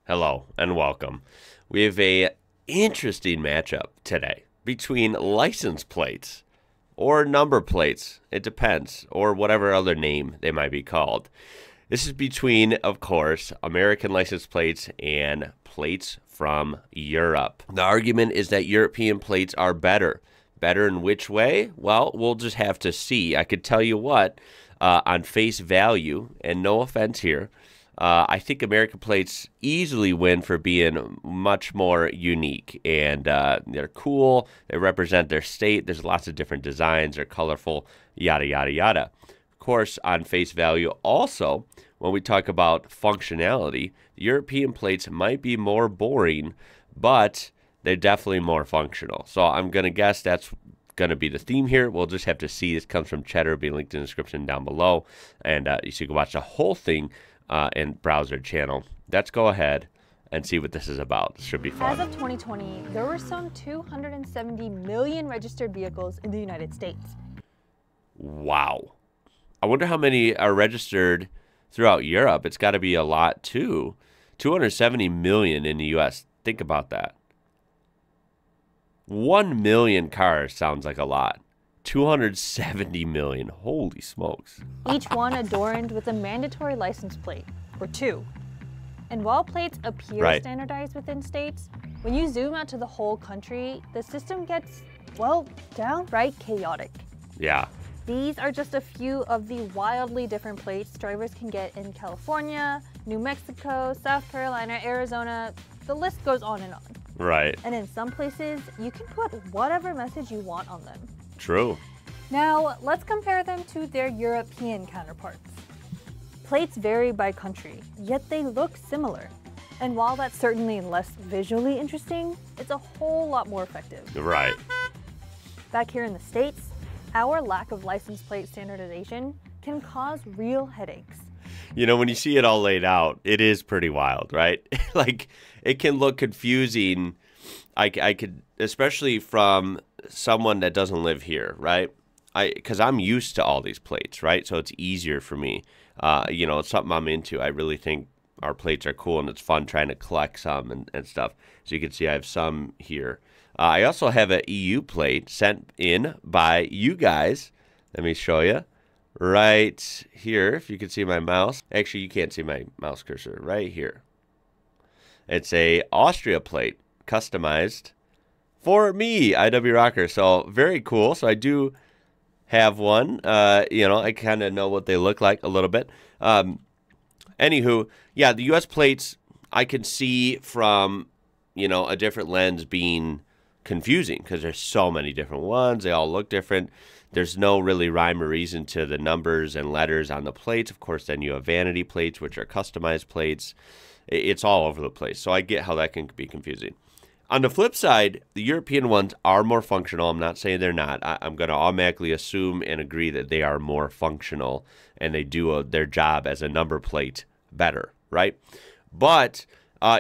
Hello and welcome. We have a interesting matchup today between license plates or number plates. It depends, or whatever other name they might be called. This is between, of course, American license plates and plates from Europe. The argument is that European plates are better. Better in which way? Well, we'll just have to see. I could tell you what, on face value, and no offense here, I think American plates easily win for being much more unique, and they're cool. They represent their state. There's lots of different designs. They're colorful, yada, yada, yada. Of course, on face value also, when we talk about functionality, the European plates might be more boring, but they're definitely more functional. So I'm going to guess that's going to be the theme here. We'll just have to see. This comes from Cheddar, it'll be linked in the description down below, and so you can watch the whole thing and browse their channel. Let's go ahead and see what this is about. This should be fun. As of 2020, there were some 270 million registered vehicles in the United States. Wow. I wonder how many are registered throughout Europe. It's got to be a lot too. 270 million in the US. Think about that. 1 million cars sounds like a lot. 270 million. Holy smokes. Each one adorned with a mandatory license plate, or two. And while plates appear standardized within states, when you zoom out to the whole country, the system gets, well, downright chaotic. Yeah. These are just a few of the wildly different plates drivers can get in California, New Mexico, South Carolina, Arizona. The list goes on and on. Right. And in some places, you can put whatever message you want on them. True. Now, let's compare them to their European counterparts. Plates vary by country, yet they look similar. And while that's certainly less visually interesting, it's a whole lot more effective. Right. Back here in the States, our lack of license plate standardization can cause real headaches. You know, when you see it all laid out, it is pretty wild, right? Like, it can look confusing. I could, especially from someone that doesn't live here, right? Because I'm used to all these plates, right? So it's easier for me. You know, it's something I'm into. I really think our plates are cool, and it's fun trying to collect some and stuff. So you can see I have some here. I also have an EU plate sent in by you guys. Let me show you. Right here, if you can see my mouse. Actually, you can't see my mouse cursor. Right here. It's a Austria plate, customized for me, IWrocker. So very cool. So I do have one. You know, I kind of know what they look like a little bit. Anywho, yeah, the U.S. plates I can see from, you know, a different lens being confusing because there's so many different ones. They all look different. There's no really rhyme or reason to the numbers and letters on the plates. Of course, then you have vanity plates, which are customized plates. It's all over the place. So I get how that can be confusing. On the flip side, the European ones are more functional. I'm not saying they're not. I'm going to automatically assume and agree that they are more functional and they do their job as a number plate better, right? But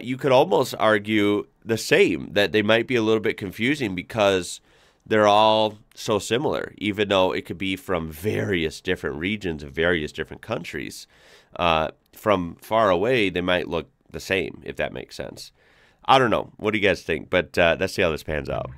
you could almost argue the same, that they might be a little bit confusing because they're all so similar, even though it could be from various different regions of various different countries. From far away, they might look the same, if that makes sense. I don't know. What do you guys think? But let's see how this pans out.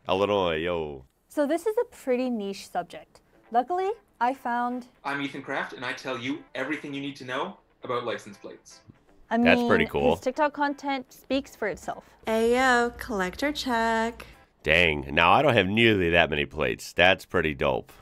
Illinois, yo. So this is a pretty niche subject. Luckily, I found... I'm Ethan Kraft, and I tell you everything you need to know about license plates. I mean, that's pretty cool. His TikTok content speaks for itself. Ayo, collector check. Dang, now I don't have nearly that many plates. That's pretty dope.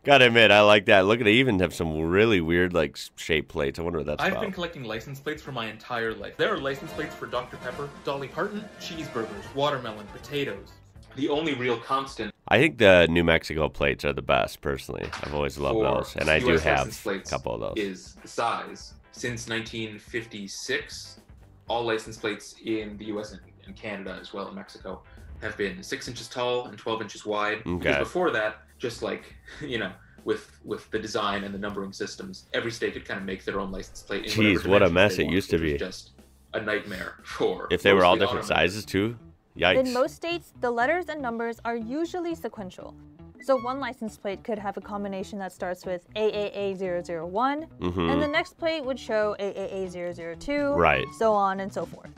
Gotta admit, I like that. Look at it, even have some really weird, like, shaped plates. I wonder what that's I've about. been collecting license plates for my entire life. There are license plates for Dr. Pepper, Dolly Parton, cheeseburgers, watermelon, potatoes. The only real constant. I think the New Mexico plates are the best, personally. I've always loved those, and I do US have license a plates couple of those. Is the size. Since 1956, all license plates in the US and Canada, as well as Mexico, have been 6 inches tall and 12 inches wide. Okay. Because before that, just like, you know, with the design and the numbering systems, every state could kind of make their own license plate. Jeez, what a mess it used to be. Just a nightmare for. If they were all different sizes too, yikes. In most states, the letters and numbers are usually sequential. So one license plate could have a combination that starts with AAA001, and the next plate would show AAA002, Right. so on and so forth.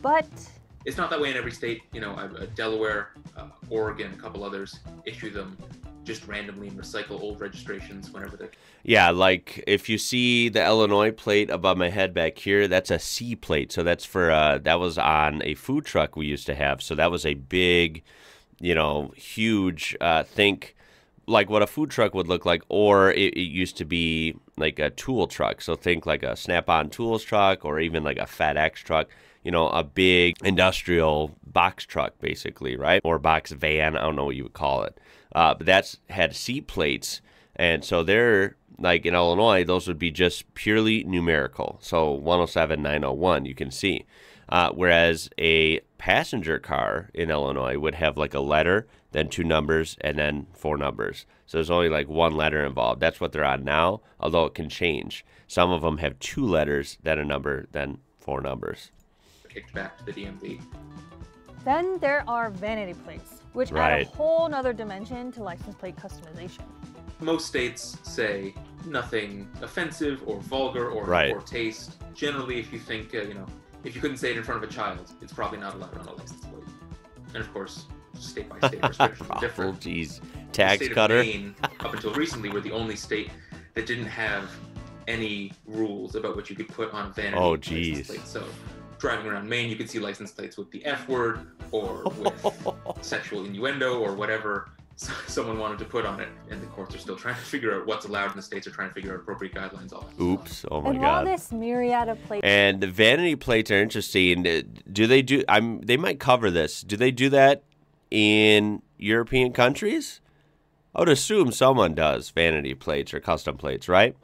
But it's not that way in every state. You know, Delaware, Oregon, a couple others issue them just randomly and recycle old registrations whenever they... Yeah, like if you see the Illinois plate above my head back here, that's a C plate. So that's for, that was on a food truck we used to have. So that was a big, you know, huge, think like what a food truck would look like, or it used to be like a tool truck. So think like a Snap-on tools truck, or even like a FedEx truck, you know, a big industrial box truck basically, right? Or box van, I don't know what you would call it. But that's had C plates. And so they're like in Illinois, those would be just purely numerical. So 107, 901, you can see. Whereas a passenger car in Illinois would have like a letter, then 2 numbers, and then 4 numbers. So there's only like 1 letter involved. That's what they're on now, although it can change. Some of them have 2 letters, then a number, then 4 numbers. Kicked back to the DMV. then there are vanity plates, which add a whole nother dimension to license plate customization. Most states say nothing offensive or vulgar or poor taste. Generally, if you think, you know, if you couldn't say it in front of a child, it's probably not allowed on a license plate. And of course, state by state restrictions are different. Oh, geez. Tax the state cutter. Of Maine, up until recently, were the only state that didn't have any rules about what you could put on vanity license plates. So driving around Maine, you could see license plates with the F word or with sexual innuendo or whatever someone wanted to put on it, and the courts are still trying to figure out what's allowed, and the states are trying to figure out appropriate guidelines. All that Oops! stuff. Oh my and God! While this myriad of plates and the vanity plates are interesting. Do they do? They might cover this. Do they do that in European countries? I would assume someone does vanity plates or custom plates, right?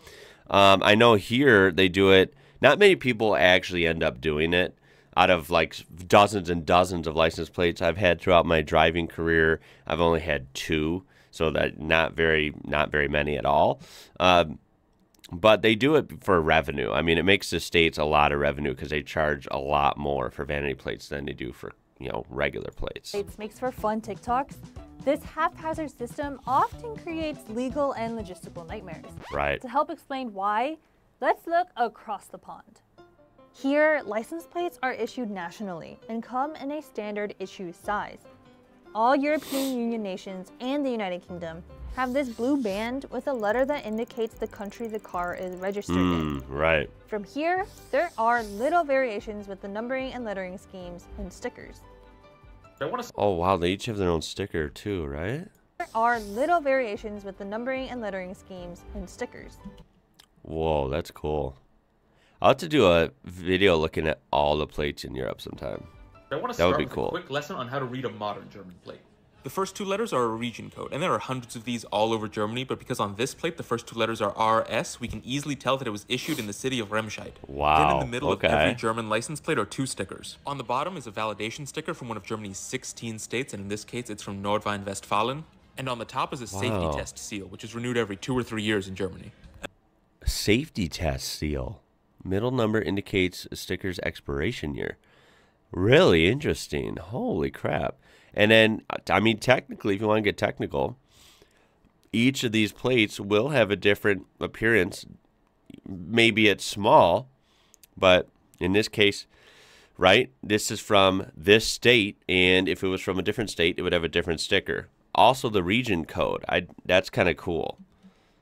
I know here they do it. Not many people actually end up doing it. Out of like dozens and dozens of license plates I've had throughout my driving career, I've only had 2, so that not very many at all. But they do it for revenue. I mean, it makes the states a lot of revenue because they charge a lot more for vanity plates than they do for, you know, regular plates. It makes for fun TikToks. This haphazard system often creates legal and logistical nightmares. Right. To help explain why, let's look across the pond. Here, license plates are issued nationally and come in a standard issue size. All European Union nations and the United Kingdom have this blue band with a letter that indicates the country the car is registered in. Right. From here, there are little variations with the numbering and lettering schemes and stickers. Oh wow, they each have their own sticker too, right? There are little variations with the numbering and lettering schemes and stickers. Whoa, that's cool. I'll have to do a video looking at all the plates in Europe sometime. I want to That would start be with cool. a quick lesson on how to read a modern German plate. The first 2 letters are a region code, and there are hundreds of these all over Germany, but because on this plate the first 2 letters are RS, we can easily tell that it was issued in the city of Remscheid. Wow. Then in the middle of every German license plate are 2 stickers. On the bottom is a validation sticker from one of Germany's 16 states, and in this case it's from Nordrhein-Westfalen. And on the top is a safety test seal, which is renewed every 2 or 3 years in Germany. Safety test seal. Middle number indicates a sticker's expiration year. Really interesting. Holy crap. And then, I mean, technically, if you want to get technical, each of these plates will have a different appearance. Maybe it's small, but in this case, right, this is from this state, and if it was from a different state, it would have a different sticker. Also, the region code. That's kind of cool.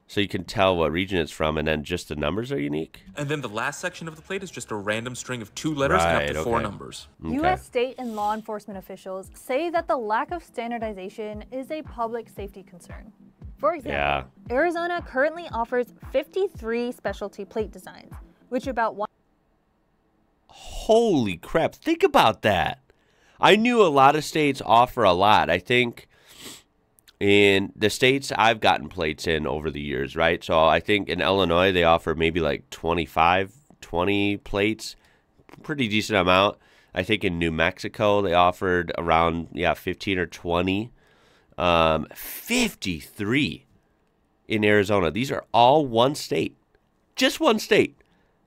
So you can tell what region it's from, and then just the numbers are unique? And then the last section of the plate is just a random string of 2 letters and up to 4 numbers. U.S. state and law enforcement officials say that the lack of standardization is a public safety concern. For example, Arizona currently offers 53 specialty plate designs, which about one... Holy crap, think about that. I knew a lot of states offer a lot. I think in the states I've gotten plates in over the years, right? So I think in Illinois they offer maybe like 20 plates, pretty decent amount. I think in New Mexico they offered around 15 or 20. 53 in Arizona. These are all one state. Just one state.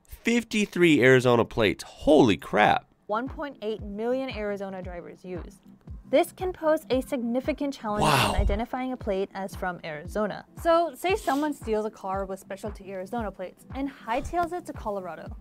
53 Arizona plates. Holy crap. 1.8 million Arizona drivers use. This can pose a significant challenge in identifying a plate as from Arizona. So say someone steals a car with specialty Arizona plates and hightails it to Colorado.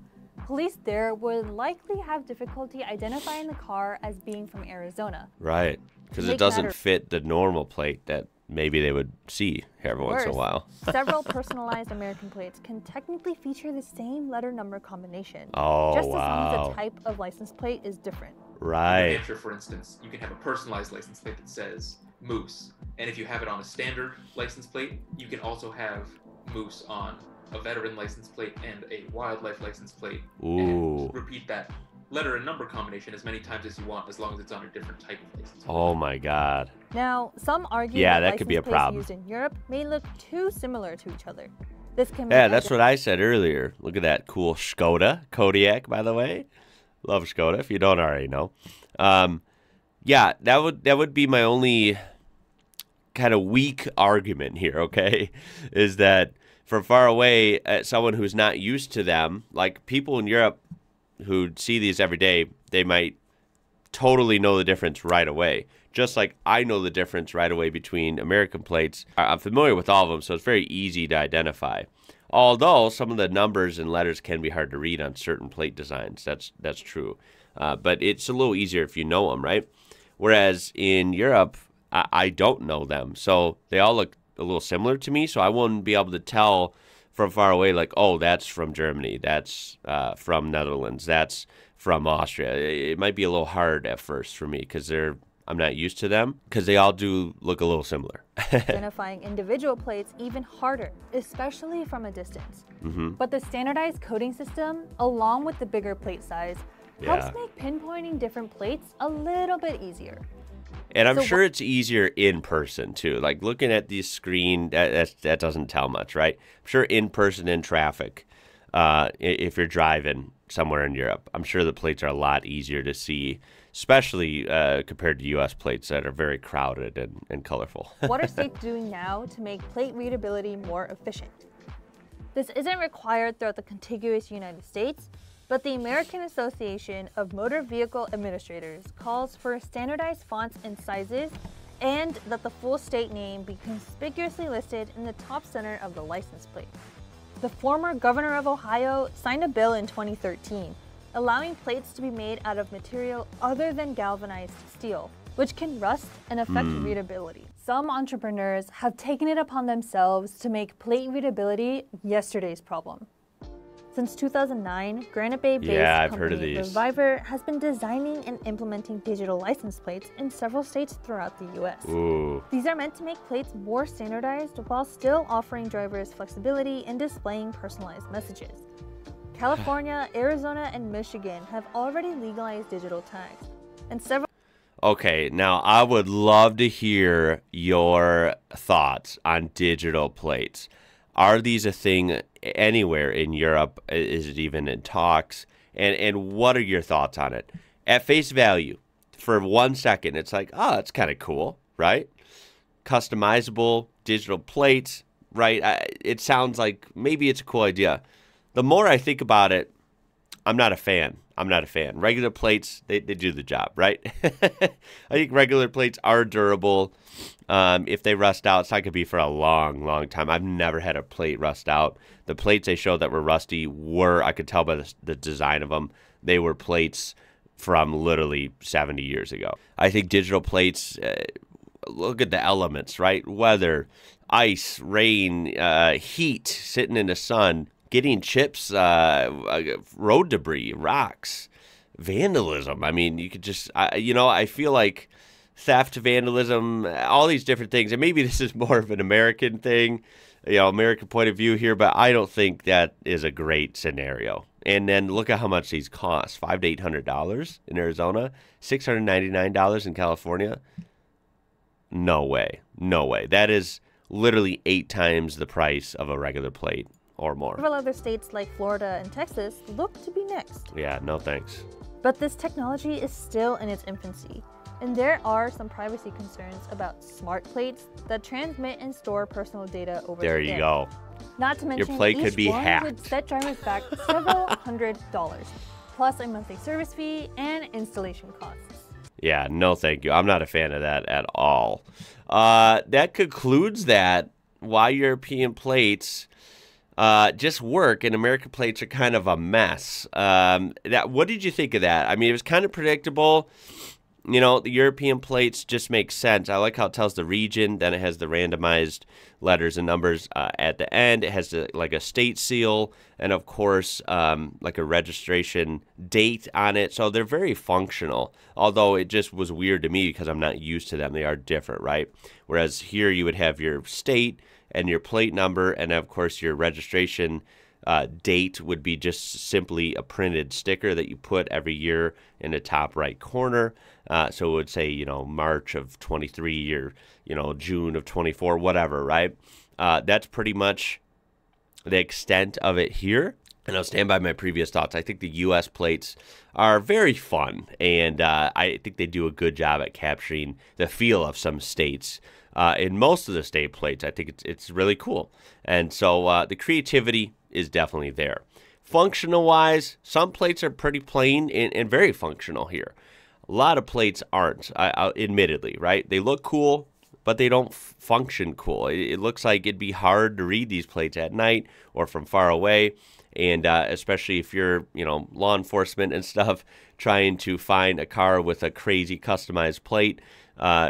Police there would likely have difficulty identifying the car as being from Arizona. Right, because it doesn't fit the normal plate that maybe they would see every once in a while. Several personalized American plates can technically feature the same letter number combination. Oh, just as long as the type of license plate is different. Right. In New Hampshire, for instance, you can have a personalized license plate that says Moose. And if you have it on a standard license plate, you can also have Moose on a veteran license plate and a wildlife license plate. Ooh. And repeat that letter and number combination as many times as you want, as long as it's on a different type of license plate. Oh my God. Now, some argue that could be a problem. Used in Europe may look too similar to each other. This can that's what I said earlier. Look at that cool Skoda Kodiaq, by the way. Love Skoda, if you don't already know. That would be my only kind of weak argument here, okay? Is that from far away, someone who's not used to them, like people in Europe who see these every day, they might totally know the difference right away. Just like I know the difference right away between American plates. I'm familiar with all of them, so it's very easy to identify. Although some of the numbers and letters can be hard to read on certain plate designs. That's true. But it's a little easier if you know them, right? Whereas in Europe, I don't know them. So they all look a little similar to me. So I wouldn't be able to tell from far away, like, oh, that's from Germany. That's from Netherlands. That's from Austria. It might be a little hard at first for me because I'm not used to them because they all do look a little similar. Identifying individual plates even harder, especially from a distance. But the standardized coding system, along with the bigger plate size, helps make pinpointing different plates a little bit easier. And I'm sure it's easier in person too. Like looking at the screen, that doesn't tell much, right? I'm sure in person in traffic, if you're driving somewhere in Europe, I'm sure the plates are a lot easier to see, especially compared to U.S. plates that are very crowded and colorful. What are states doing now to make plate readability more efficient? This isn't required throughout the contiguous United States, but the American Association of Motor Vehicle Administrators calls for standardized fonts and sizes and that the full state name be conspicuously listed in the top center of the license plate. The former governor of Ohio signed a bill in 2013 allowing plates to be made out of material other than galvanized steel, which can rust and affect readability. Some entrepreneurs have taken it upon themselves to make plate readability yesterday's problem. Since 2009, Granite Bay-based company Reviver has been designing and implementing digital license plates in several states throughout the U.S. Ooh. These are meant to make plates more standardized while still offering drivers flexibility in displaying personalized messages. California, Arizona, and Michigan have already legalized digital tags, and several... Okay, now I would love to hear your thoughts on digital plates. Are these a thing anywhere in Europe? Is it even in talks? And what are your thoughts on it? At face value, for 1 second, it's like, oh, it's kind of cool, right? Customizable digital plates, right? It sounds like maybe it's a cool idea. The more I think about it, I'm not a fan. Regular plates, they do the job, right? I think regular plates are durable. If they rust out, it's not going to be for a long, long time. I've never had a plate rust out. The plates they showed that were rusty I could tell by the design of them, they were plates from literally 70 years ago. I think digital plates, look at the elements, right? Weather, ice, rain, heat, sitting in the sun, getting chips, road debris, rocks, vandalism. I mean, you could just, I feel like theft, vandalism, all these different things. And maybe this is more of an American thing, American point of view here, but I don't think that is a great scenario. And then look at how much these cost. $500 to $800 in Arizona, $699 in California. No way. That is literally 8 times the price of a regular plate or more. Several other states like Florida and Texas look to be next. Yeah, no thanks. But this technology is still in its infancy, and there are some privacy concerns about smart plates that transmit and store personal data over the air. There you go. Not to mention, your plate could be hacked. Would set drivers back several $100s, plus a monthly service fee and installation costs. Yeah, no thank you. I'm not a fan of that at all. That concludes that. Why European plates just work and American plates are kind of a mess. What did you think of that? I mean, it was kind of predictable. You know, the European plates just make sense. I like how it tells the region. Then it has the randomized letters and numbers at the end. It has like a state seal and, of course, like a registration date on it. So they're very functional, although it just was weird to me because I'm not used to them. They are different, right? Whereas here you would have your state and your plate number, and, of course, your registration date would be just simply a printed sticker that you put every year in the top right corner. So it would say, you know, March of 23 or, you know, June of 24, whatever, right? That's pretty much the extent of it here. And I'll stand by my previous thoughts. I think the U.S. plates are very fun, and I think they do a good job at capturing the feel of some states. In most of the state plates, I think it's really cool. And so the creativity is definitely there. Functional-wise, some plates are pretty plain and very functional here. A lot of plates aren't, admittedly, right? They look cool, but they don't function cool. It looks like it'd be hard to read these plates at night or from far away, and especially if you're, you know, law enforcement and stuff, trying to find a car with a crazy customized plate,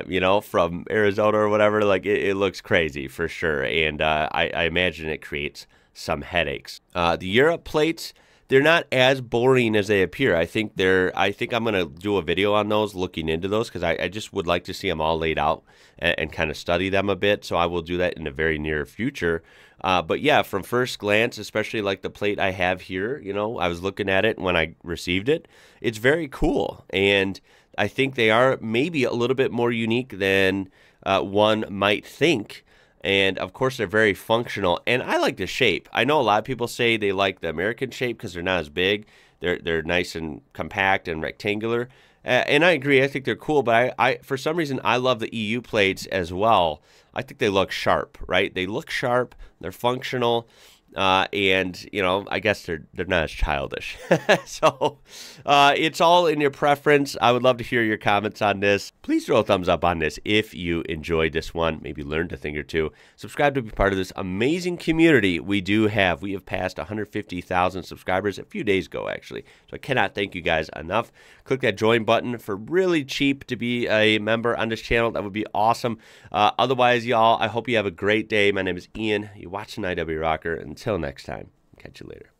you know, from Arizona or whatever. Like, it looks crazy for sure, and I imagine it creates some headaches. The Europe plates, they're not as boring as they appear. I think I'm going to do a video on those, looking into those, because I just would like to see them all laid out and kind of study them a bit. So I will do that in the very near future. But yeah, from first glance, especially like the plate I have here, you know, I was looking at it when I received it. It's very cool. And I think they are maybe a little bit more unique than one might think. And, of course, they're very functional. And I like the shape. I know a lot of people say they like the American shape because they're not as big. They're nice and compact and rectangular. And I agree. I think they're cool. But I for some reason, I love the EU plates as well. I think they look sharp, right? They look sharp. They're functional. And, you know, I guess they're not as childish. So it's all in your preference. I would love to hear your comments on this. Please throw a thumbs up on this if you enjoyed this one, maybe learned a thing or two. Subscribe to be part of this amazing community we do have. We have passed 150,000 subscribers a few days ago, actually. So I cannot thank you guys enough. Click that join button for really cheap to be a member on this channel. That would be awesome. Otherwise, y'all, I hope you have a great day. My name is Ian. You're watching IWrocker. Until next time, catch you later.